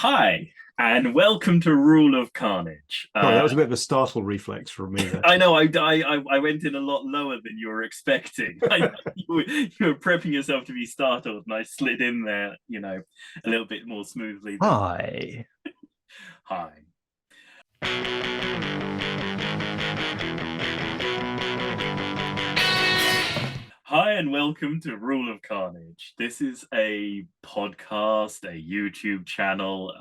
Hi, and welcome to Rule of Carnage. Sorry, that was a bit of a startle reflex from me there. I know I went in a lot lower than you were expecting. You were prepping yourself to be startled, and I slid in there, a little bit more smoothly than Hi. hi. Hi, and welcome to Rule of Carnage. This is a podcast, a YouTube channel,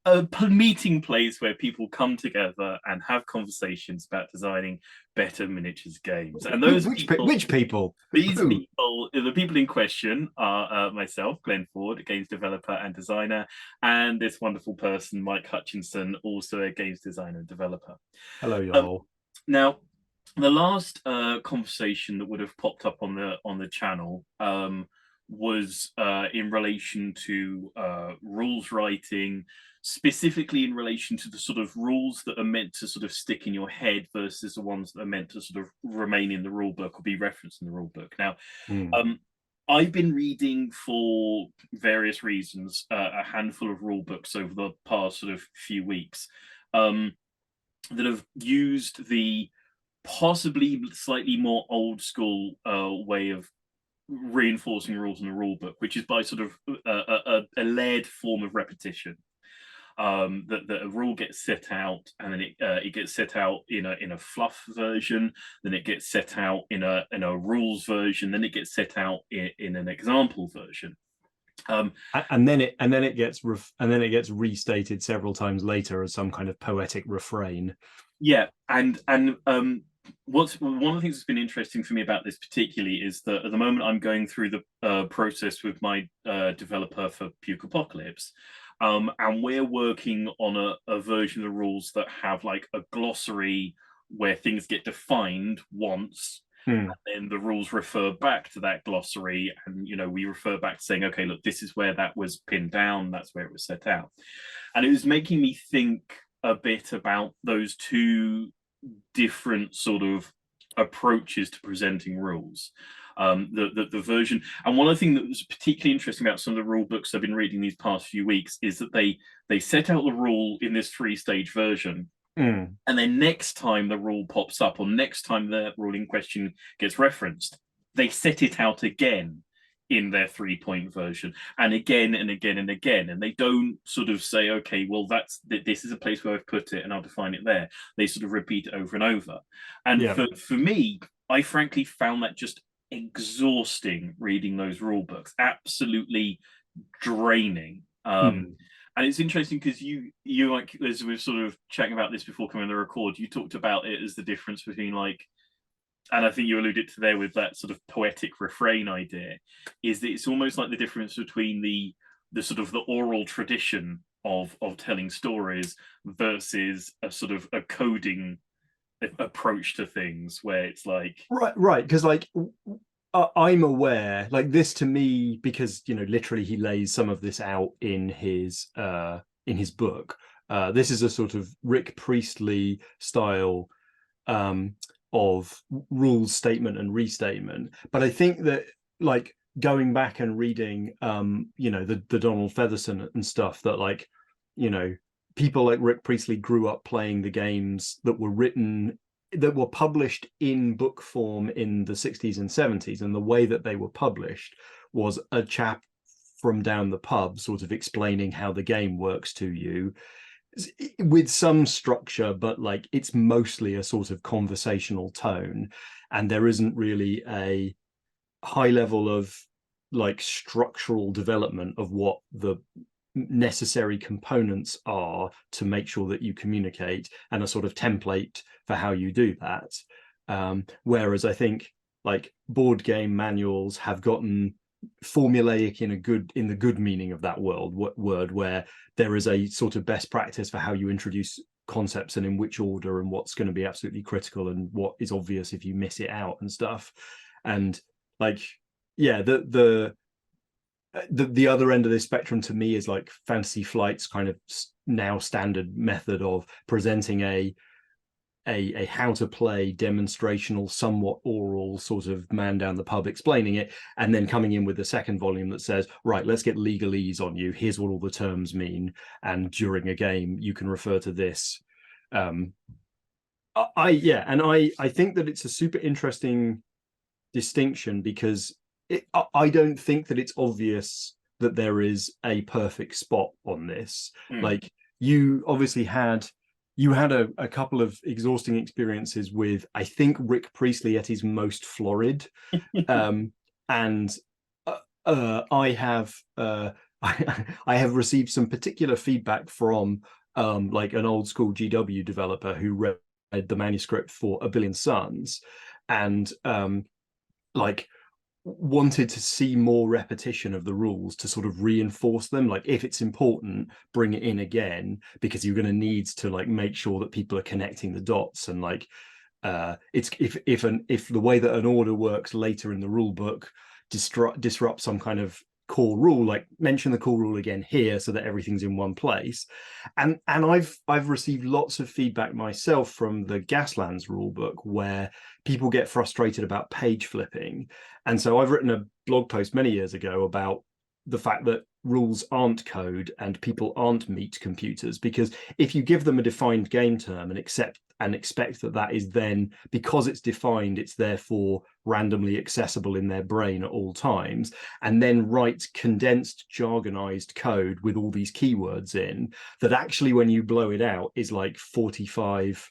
a meeting place where people come together and have conversations about designing better miniatures games. And those people, Which people? these Who? people, the people in question are myself, Glenn Ford, a games developer and designer, and this wonderful person, Mike Hutchinson, also a games designer and developer. Hello, Um, y'all. Now, the last conversation that would have popped up on the channel was in relation to rules writing, specifically in relation to the sort of rules that are meant to sort of stick in your head versus the ones that are meant to sort of remain in the rule book or be referenced in the rule book. Now, Mm. I've been reading for various reasons a handful of rule books over the past sort of few weeks that have used the possibly slightly more old school way of reinforcing rules in the rule book, which is by sort of a layered form of repetition. That a rule gets set out, and then it gets set out in a fluff version, then it gets set out in a rules version, then it gets set out in an example version. And then it gets restated several times later as some kind of poetic refrain. Yeah, and what's one of the things that's been interesting for me about this particularly is that at the moment I'm going through the process with my developer for Puke Apocalypse, and we're working on a version of the rules that have like a glossary where things get defined once, Mm. and the rules refer back to that glossary, and we refer back to saying, okay, look, this is where that was pinned down, that's where it was set out. And it was making me think a bit about those two different sort of approaches to presenting rules. The version, and one of the things that was particularly interesting about some of the rule books I've been reading these past few weeks is that they set out the rule in this three-stage version, Mm. and then next time the rule pops up, or next time the rule in question gets referenced, they set it out again in their 3-point version, and again and again and again. And they don't sort of say, okay, well, this is a place where I've put it and I'll define it there. They sort of repeat it over and over. And Yeah. for me, I frankly found that just exhausting reading those rule books, absolutely draining. Mm. And it's interesting because you like, as we've sort of chatting about this before coming on the record, you talked about it as the difference between like, and I think you alluded to there with that sort of poetic refrain idea, is that it's almost like the difference between the sort of the oral tradition of telling stories versus a sort of a coding approach to things where it's like, Right. Because like I'm aware, like this to me, because literally he lays some of this out in his book. This is a sort of Rick Priestley style of rules statement and restatement. But I think that like going back and reading the Donald Featherson and stuff, that like people like Rick Priestley grew up playing the games that were published in book form in the 60s and 70s, and the way that they were published was a chap from down the pub sort of explaining how the game works to you with some structure, but like it's mostly a sort of conversational tone, and there isn't really a high level of like structural development of what the necessary components are to make sure that you communicate, and a sort of template for how you do that. Whereas I think like board game manuals have gotten formulaic in the good meaning of that word, where there is a sort of best practice for how you introduce concepts and in which order, and what's going to be absolutely critical and what is obvious if you miss it out and stuff. And like, yeah, the other end of this spectrum to me is like Fantasy Flight's kind of now standard method of presenting a how to play demonstrational, somewhat oral sort of man down the pub explaining it, and then coming in with the second volume that says, right, let's get legalese on you. Here's what all the terms mean, and during a game you can refer to this. I think that it's a super interesting distinction because I don't think that it's obvious that there is a perfect spot on this. Like you obviously had a couple of exhausting experiences with, I think, Rick Priestley at his most florid, and I have I have received some particular feedback from like an old school GW developer who read the manuscript for A Billion Suns, and like wanted to see more repetition of the rules to sort of reinforce them. Like if it's important, bring it in again, because you're going to need to like make sure that people are connecting the dots. And like it's if the way that an order works later in the rule book disrupt some kind of core rule, like mention the core rule again here so that everything's in one place. And I've received lots of feedback myself from the Gaslands rule book where people get frustrated about page flipping. And so I've written a blog post many years ago about the fact that rules aren't code and people aren't meat computers, because if you give them a defined game term and expect that is then, because it's defined, it's therefore randomly accessible in their brain at all times, and then write condensed jargonized code with all these keywords in, that actually when you blow it out is like 45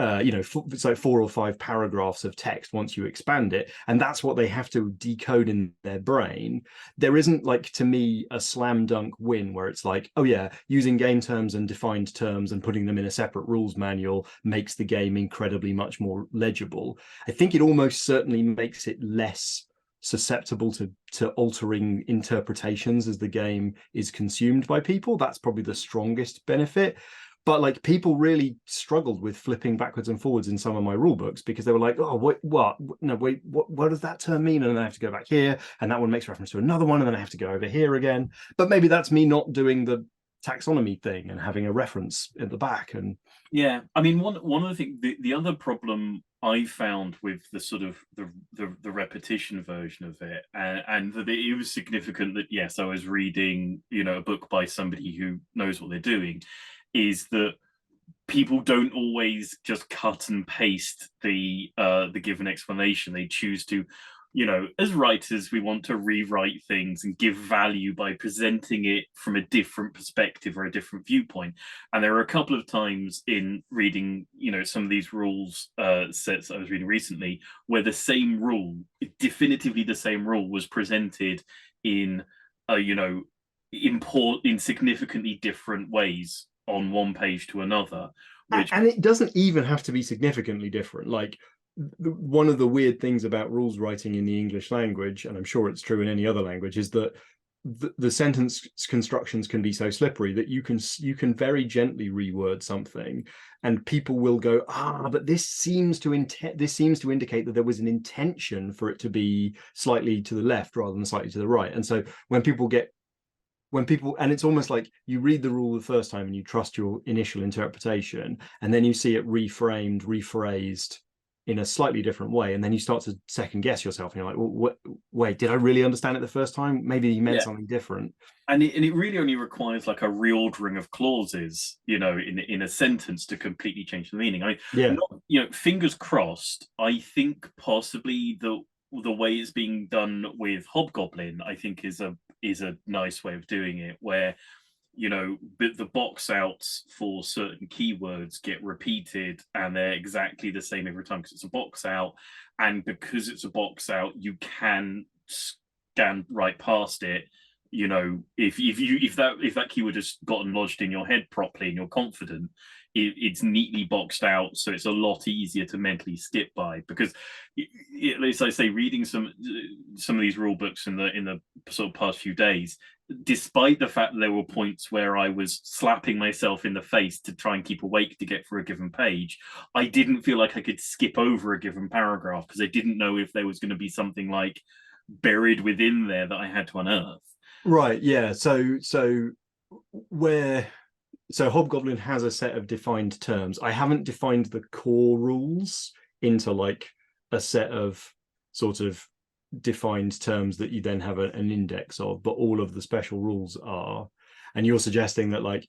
so 4 or 5 paragraphs of text once you expand it, and that's what they have to decode in their brain. There isn't, like, to me, a slam dunk win where it's like, oh yeah, using game terms and defined terms and putting them in a separate rules manual makes the game incredibly much more legible. I think it almost certainly makes it less susceptible to altering interpretations as the game is consumed by people. That's probably the strongest benefit. But like people really struggled with flipping backwards and forwards in some of my rule books because they were like, oh, what? No, wait, what does that term mean? And then I have to go back here, and that one makes reference to another one, and then I have to go over here again. But maybe that's me not doing the taxonomy thing and having a reference at the back. And yeah, I mean, one of the things, the other problem I found with the sort of the repetition version of it, and that it was significant that yes, I was reading, a book by somebody who knows what they're doing, is that people don't always just cut and paste the given explanation. They choose to, as writers, we want to rewrite things and give value by presenting it from a different perspective or a different viewpoint. And there are a couple of times in reading, some of these rules sets I was reading recently, where the same rule, definitively the same rule, was presented in, in significantly different ways on one page to another, which, and it doesn't even have to be significantly different. Like one of the weird things about rules writing in the English language, and I'm sure it's true in any other language, is that the sentence constructions can be so slippery that you can very gently reword something and people will go, but this seems to indicate that there was an intention for it to be slightly to the left rather than slightly to the right. And so when people, and it's almost like you read the rule the first time and you trust your initial interpretation, and then you see it reframed, rephrased in a slightly different way, and then you start to second guess yourself, and you're like, well, wait, did I really understand it the first time? Maybe he meant something different. And it really only requires like a reordering of clauses, in a sentence to completely change the meaning. Fingers crossed. I think possibly the way it's being done with Hobgoblin, I think is a nice way of doing it, where the box outs for certain keywords get repeated and they're exactly the same every time because it's a box out, and because it's a box out, you can scan right past it. If that keyword has gotten lodged in your head properly and you're confident, it's neatly boxed out, so it's a lot easier to mentally skip by. Because, as I say, reading some of these rule books in the sort of past few days, despite the fact that there were points where I was slapping myself in the face to try and keep awake to get through a given page, I didn't feel like I could skip over a given paragraph because I didn't know if there was going to be something like buried within there that I had to unearth. Right, yeah. So where so Hobgoblin has a set of defined terms. I haven't defined the core rules into like a set of sort of defined terms that you then have an index of, but all of the special rules are. And you're suggesting that like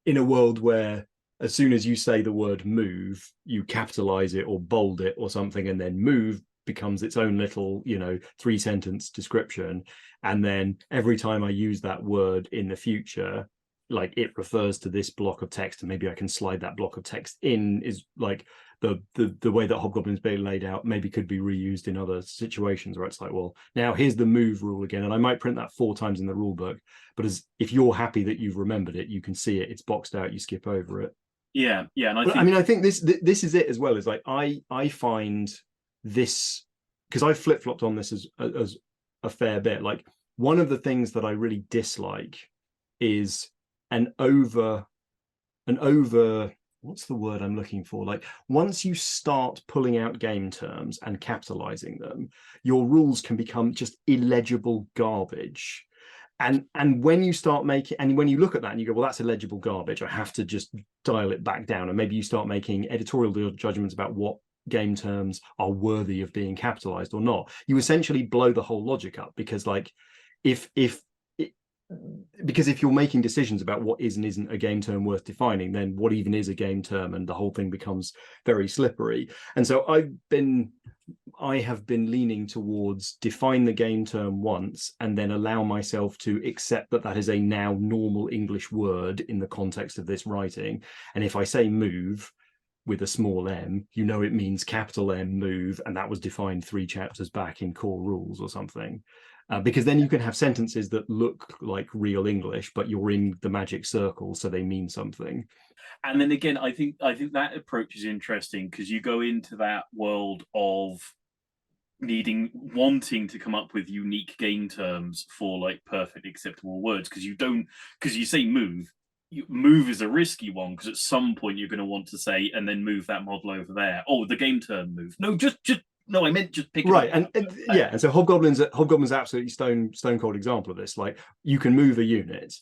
in a world where as soon as you say the word move, you capitalize it or bold it or something, and then move becomes its own little, 3-sentence description. And then every time I use that word in the future, like it refers to this block of text, and maybe I can slide that block of text in, is like the way that Hobgoblin's being laid out maybe could be reused in other situations where it's like, well, now here's the move rule again, and I might print that 4 times in the rule book, but as if you're happy that you've remembered it, you can see it, it's boxed out, you skip over it. Yeah, and I But I think mean, I think this is it as well. Is like I find this, because I flip flopped on this as a fair bit. Like one of the things that I really dislike is an over what's the word I'm looking for? Like once you start pulling out game terms and capitalizing them, your rules can become just illegible garbage. And when you start making, and when you look at that and you go, well, that's illegible garbage, I have to just dial it back down. And maybe you start making editorial judgments about what game terms are worthy of being capitalized or not. You essentially blow the whole logic up, because like if because if you're making decisions about what is and isn't a game term worth defining, then what even is a game term, and the whole thing becomes very slippery. And so I have been leaning towards define the game term once and then allow myself to accept that that is a now normal English word in the context of this writing. And if I say move with a small m, it means capital M move, and that was defined 3 chapters back in core rules or something. Because then you can have sentences that look like real English, but you're in the magic circle, so they mean something. And then again, I think that approach is interesting because you go into that world of wanting to come up with unique game terms for like perfect acceptable words, because you say move. Move is a risky one because at some point you're going to want to say and then move that model over there. Oh, the game term move. No, just no. I meant just pick it Right, up. and so Hobgoblin's absolutely stone cold example of this. Like you can move a unit,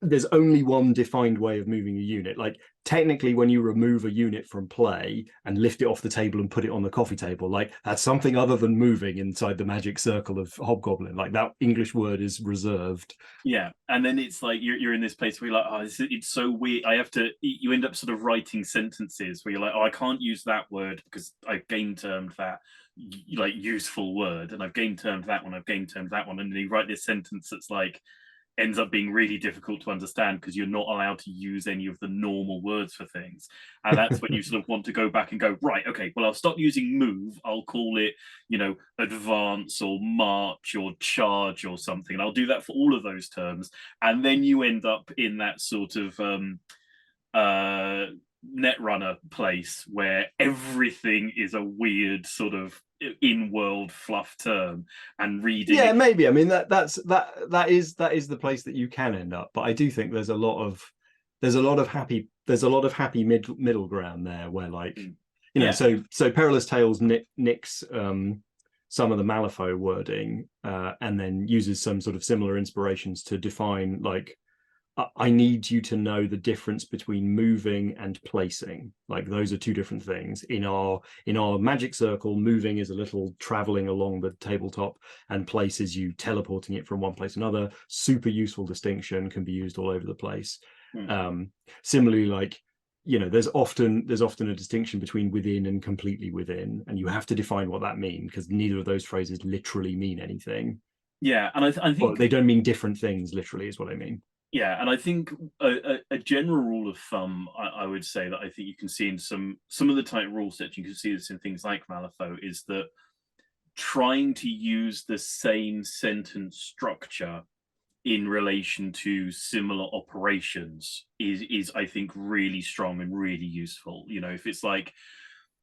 there's only one defined way of moving a unit. Like technically when you remove a unit from play and lift it off the table and put it on the coffee table, like that's something other than moving inside the magic circle of Hobgoblin. Like that English word is reserved. Yeah, and then it's like you're in this place where you're like, oh, it's so weird. You end up sort of writing sentences where you're like, oh, I can't use that word because I've game termed that like useful word, and I've game termed that one, I've game termed that one, and then you write this sentence that's like ends up being really difficult to understand because you're not allowed to use any of the normal words for things. And that's when you sort of want to go back and go, right, okay, well, I'll stop using move. I'll call it, advance or march or charge or something. And I'll do that for all of those terms. And then you end up in that sort of netrunner place where everything is a weird sort of in-world fluff term, and reading Yeah, it. maybe. I mean that is the place that you can end up. But I do think there's a lot of happy middle ground there where like Yeah. so Perilous Tales nicks some of the Malifaux wording and then uses some sort of similar inspirations to define like I need you to know the difference between moving and placing. Like those are 2 different things. In our magic circle, moving is a little traveling along the tabletop, and place is you teleporting it from one place to another. Super useful distinction, can be used all over the place. Similarly, like there's often a distinction between within and completely within, and you have to define what that means, because neither of those phrases literally mean anything. Yeah, and I Well, think they don't mean different things literally, is what I mean. yeah, and I think a general rule of thumb, I would say that I think you can see in some of the type rule sets, you can see this in things like Malifaux, is that trying to use the same sentence structure in relation to similar operations is I think really strong and really useful. If it's like,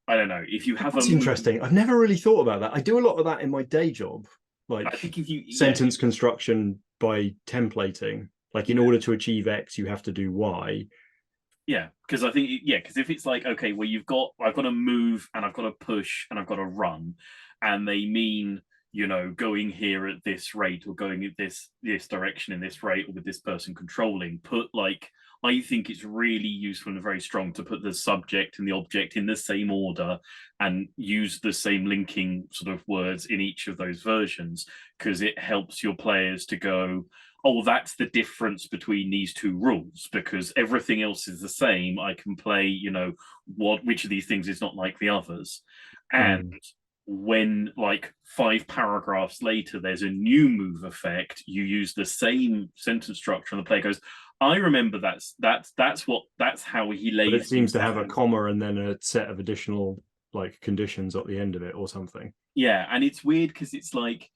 I don't know, if you have That's interesting. I've never really thought about that. I do a lot of that in my day job, I like think if you sentence construction by templating. Like in order to achieve X, you have to do Y. Yeah, because because if it's like, okay, well, I've got to move and I've got to push and I've got to run, and they mean you know, going here at this rate, or going at this direction in this rate, or with this person controlling. Put like, I think it's really useful and very strong to put the subject and the object in the same order and use the same linking sort of words in each of those versions, because it helps your players to go, oh, that's the difference between these two rules, because everything else is the same. I can play, you know, which of these things is not like the others. And Mm. when like 5 paragraphs later there's a new move effect, you use the same sentence structure and the player goes, I remember that's how he But it lays seems things to have a down. comma and then a set of additional like conditions at the end of it or something. Yeah, and it's weird because it's like,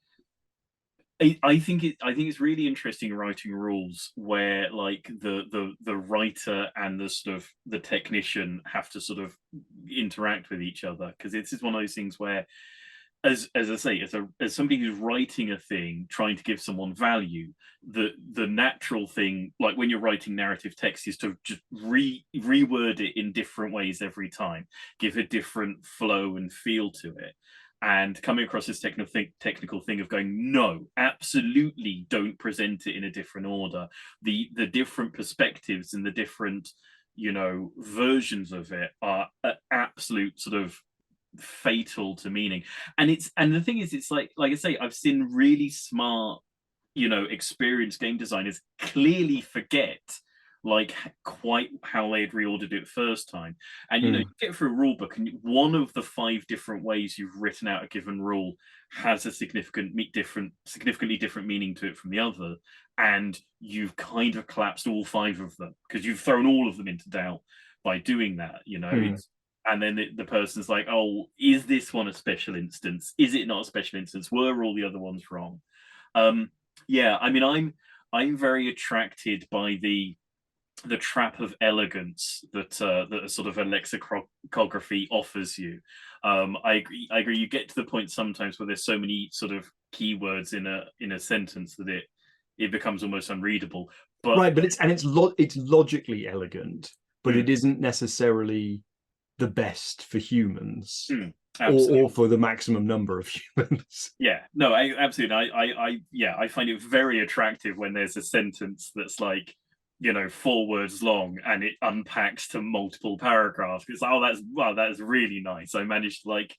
I think it's really interesting writing rules where like the writer and the sort of the technician have to sort of interact with each other, because this is one of those things where, as I say, as somebody who's writing a thing, trying to give someone value, the natural thing, like when you're writing narrative text, is to just reword it in different ways every time, give a different flow and feel to it. And coming across this technical thing of going, no, absolutely don't present it in a different order. The different perspectives and the different, you know, versions of it are absolute sort of fatal to meaning. And the thing is, it's like I say, I've seen really smart, you know, experienced game designers clearly forget like quite how they'd reordered it first time. And you know, you Mm. get through a rule book, and one of the 5 different ways you've written out a given rule has a significantly different meaning to it from the other, and you've kind of collapsed all 5 of them because you've thrown all of them into doubt by doing that. You know, Mm. it's, and then the person's like, oh, is this one a special instance? Is it not a special instance? Were all the other ones wrong? um yeah, I mean, I'm very attracted by the trap of elegance that a sort of a lexicography offers you. I agree, you get to the point sometimes where there's so many sort of keywords in a sentence that it becomes almost unreadable. But Right, but it's logically elegant, but mm, it isn't necessarily the best for humans, absolutely. or for the maximum number of humans. Yeah, no, absolutely. Yeah, I find it very attractive when there's a sentence that's like, you know, 4 words long and it unpacks to multiple paragraphs. It's like, oh, that's, wow, that's really nice. I managed to like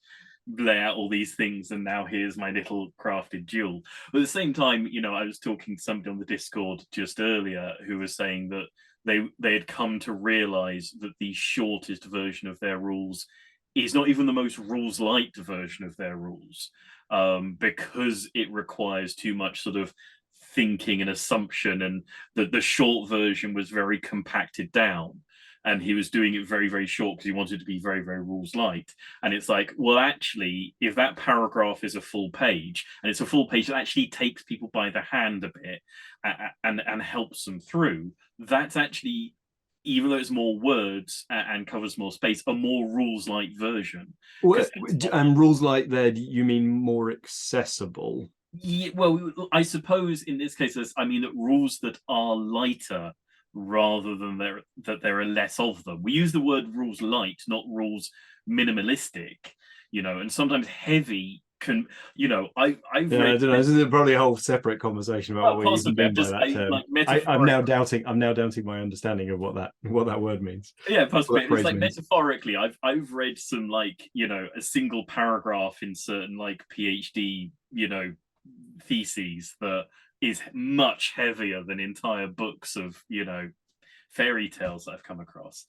lay out all these things, and now here's my little crafted jewel. But at the same time, you know, I was talking to somebody on the Discord just earlier who was saying that they had come to realize that the shortest version of their rules is not even the most rules light version of their rules, because it requires too much sort of thinking and assumption, and the short version was very compacted down, and he was doing it very, very short because he wanted to be very, very rules light. And it's like, well, actually, if that paragraph is a full page, and it's a full page that actually takes people by the hand a bit, and helps them through, that's actually, even though it's more words and covers more space, a more rules light version, because it's not. And rules like that, you mean more accessible? Yeah, well, I suppose in this case, I mean that rules that are lighter rather than there are less of them. We use the word rules light, not rules minimalistic. You know, and sometimes heavy can. You know, I've Yeah, read. I don't know. This is probably a whole separate conversation about Well, what we even possibly. mean by that term. Like metaphorically. I'm now doubting my understanding of what that word means, Yeah, what possibly. that It's phrase like means. metaphorically, I've read some, like, you know, a single paragraph in certain like PhD, you know, theses that is much heavier than entire books of, you know, fairy tales that I've come across.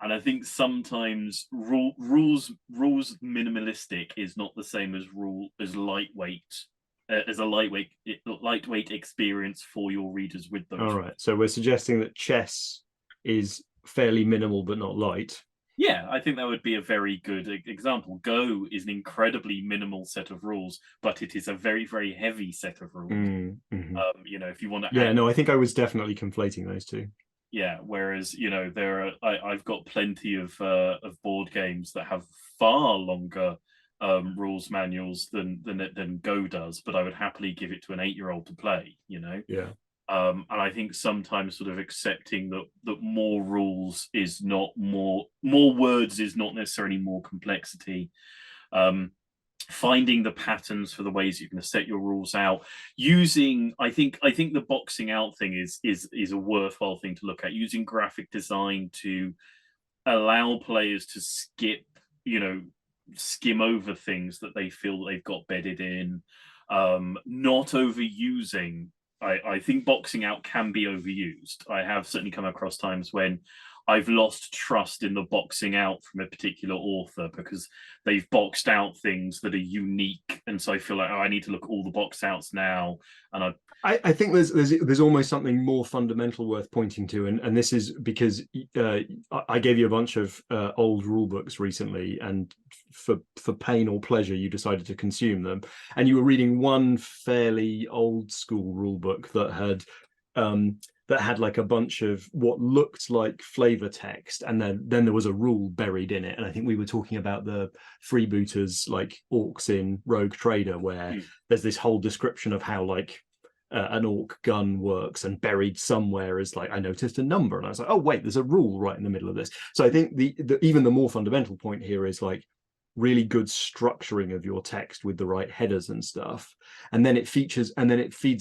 And I think sometimes rules minimalistic is not the same as rule as lightweight, as a lightweight experience for your readers with All those. right. So we're suggesting that chess is fairly minimal but not light. Yeah, I think that would be a very good example. Go is an incredibly minimal set of rules, but it is a very, very heavy set of rules. Mm-hmm. You know, if you want to Yeah, add, no, I think I was definitely conflating those two. yeah. Whereas, you know, I've got plenty of board games that have far longer rules manuals than Go does, but I would happily give it to an 8-year-old to play. You know, Yeah. and I think sometimes sort of accepting that more rules is not more words is not necessarily more complexity. Um, finding the patterns for the ways you're going to set your rules out, using, I think the boxing out thing is a worthwhile thing to look at, using graphic design to allow players to skim over things that they feel they've got bedded in, not overusing. I think boxing out can be overused. I have certainly come across times when I've lost trust in the boxing out from a particular author because they've boxed out things that are unique, and so I feel like, oh, I need to look at all the box outs now, and I think there's almost something more fundamental worth pointing to, and this is because I gave you a bunch of old rule books recently, and for pain or pleasure, you decided to consume them, and you were reading one fairly old school rule book that had like a bunch of what looked like flavor text, and then there was a rule buried in it. And I think we were talking about the freebooters like orcs in Rogue Trader, where there's this whole description of how like an orc gun works, and buried somewhere is like, I noticed a number, and I was like, oh wait, there's a rule right in the middle of this. So I think even the more fundamental point here is like really good structuring of your text with the right headers and stuff, and then it feeds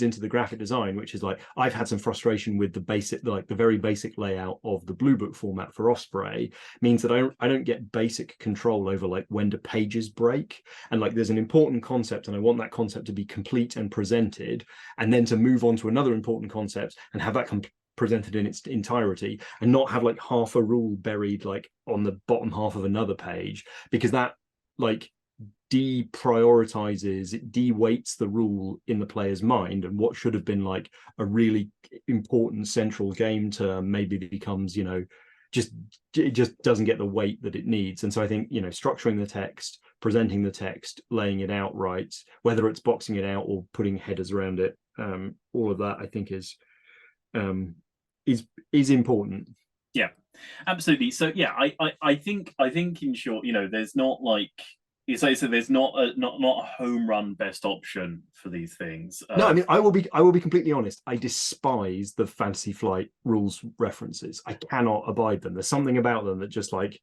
into the graphic design, which is like, I've had some frustration with the basic, like the very basic layout of the blue book format for Osprey, means that I don't get basic control over like when do pages break, and like there's an important concept and I want that concept to be complete and presented, and then to move on to another important concept and have that presented in its entirety, and not have like half a rule buried like on the bottom half of another page, because that like deprioritizes, it de-weights the rule in the player's mind, and what should have been like a really important central game term maybe becomes, just it just doesn't get the weight that it needs. And so I think, structuring the text, presenting the text, laying it out right, whether it's boxing it out or putting headers around it, all of that I think is important. Yeah, absolutely. So yeah, I think in short, there's not like you say, so there's not a home run best option for these things. No, I mean, I will be completely honest. I despise the Fantasy Flight rules references. I cannot abide them. There's something about them that just like,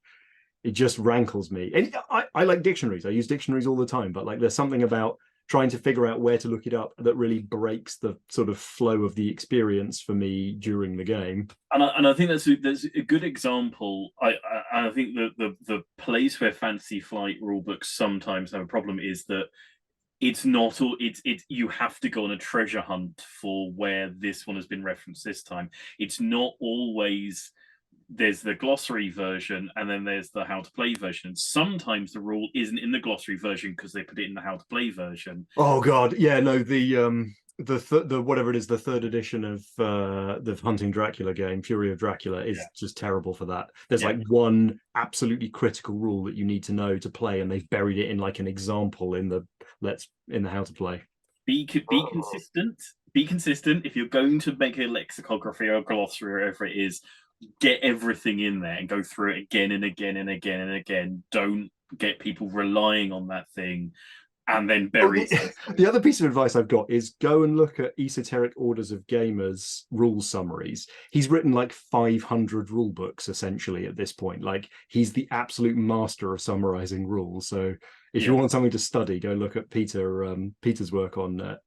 it just rankles me. And I like dictionaries. I use dictionaries all the time, but like there's something about trying to figure out where to look it up that really breaks the sort of flow of the experience for me during the game. And I think that's a good example. I think the place where Fantasy Flight rulebooks sometimes have a problem is that it's not all it's you have to go on a treasure hunt for where this one has been referenced this time. It's not always, there's the glossary version and then there's the how to play version. Sometimes the rule isn't in the glossary version because they put it in the how to play version. Oh god, yeah, no, the whatever it is, the third edition of the Hunting Dracula game, Fury of Dracula, is just terrible for that. There's like one absolutely critical rule that you need to know to play, and they've buried it in like an example in the how to play. Be consistent. Be consistent. If you're going to make a lexicography or a glossary or whatever it is, get everything in there and go through it again and again and again and again. Don't get people relying on that thing and then bury the other piece of advice I've got is go and look at Esoteric Orders of Gamers rule summaries. He's written like 500 rule books essentially at this point. Like, he's the absolute master of summarizing rules. So if you want something to study, go look at Peter's work on the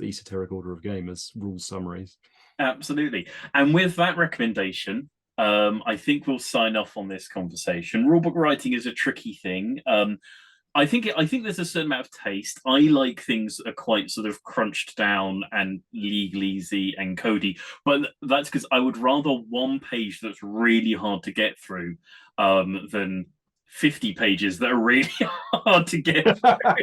Esoteric Order of Gamers rule summaries. Absolutely. And with that recommendation, I think we'll sign off on this conversation. Rulebook writing is a tricky thing. I think there's a certain amount of taste. I like things that are quite sort of crunched down and legalese and codey, but that's because I would rather one page that's really hard to get through than 50 pages that are really hard to get through.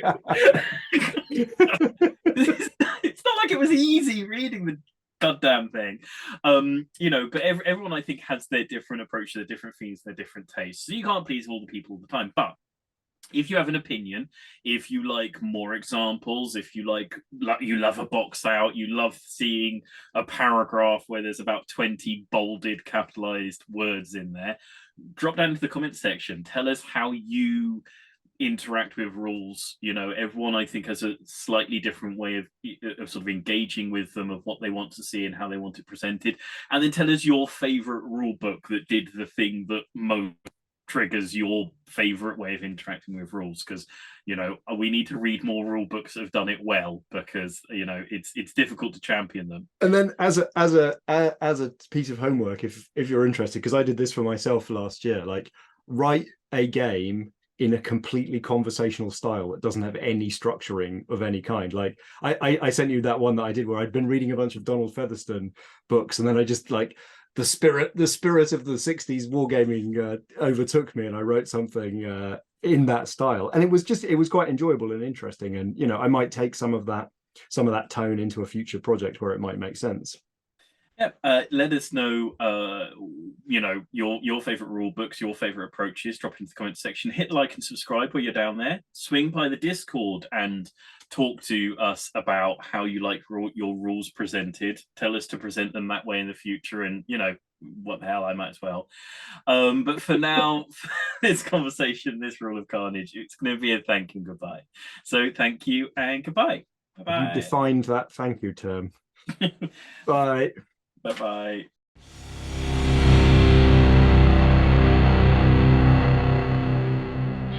It's not like it was easy reading the goddamn thing. But everyone I think has their different approach, their different themes, their different tastes. So you can't please all the people all the time. But if you have an opinion, if you like more examples, if you you love a box out, you love seeing a paragraph where there's about 20 bolded capitalized words in there, drop down into the comment section. Tell us how you interact with rules. Everyone I think has a slightly different way of sort of engaging with them, of what they want to see and how they want it presented. And then tell us your favorite rule book that did the thing that most triggers your favorite way of interacting with rules, because we need to read more rule books that have done it well, because it's difficult to champion them. And then as a piece of homework, if you're interested, because I did this for myself last year, like write a game in a completely conversational style that doesn't have any structuring of any kind. Like I sent you that one that I did where I'd been reading a bunch of Donald Featherstone books, and then I just like the spirit of the 60s wargaming overtook me, and I wrote something in that style, and it was quite enjoyable and interesting. And I might take some of that tone into a future project where it might make sense. Yeah, let us know, your favorite rule books, your favorite approaches. Drop into the comment section. Hit like and subscribe while you're down there. Swing by the Discord and talk to us about how you like your rules presented. Tell us to present them that way in the future, and what the hell, I might as well. But for now, this conversation, this rule of carnage, it's going to be a thank you and goodbye. So thank you and goodbye. Bye bye. Have you defined that thank you term? Bye. Bye bye.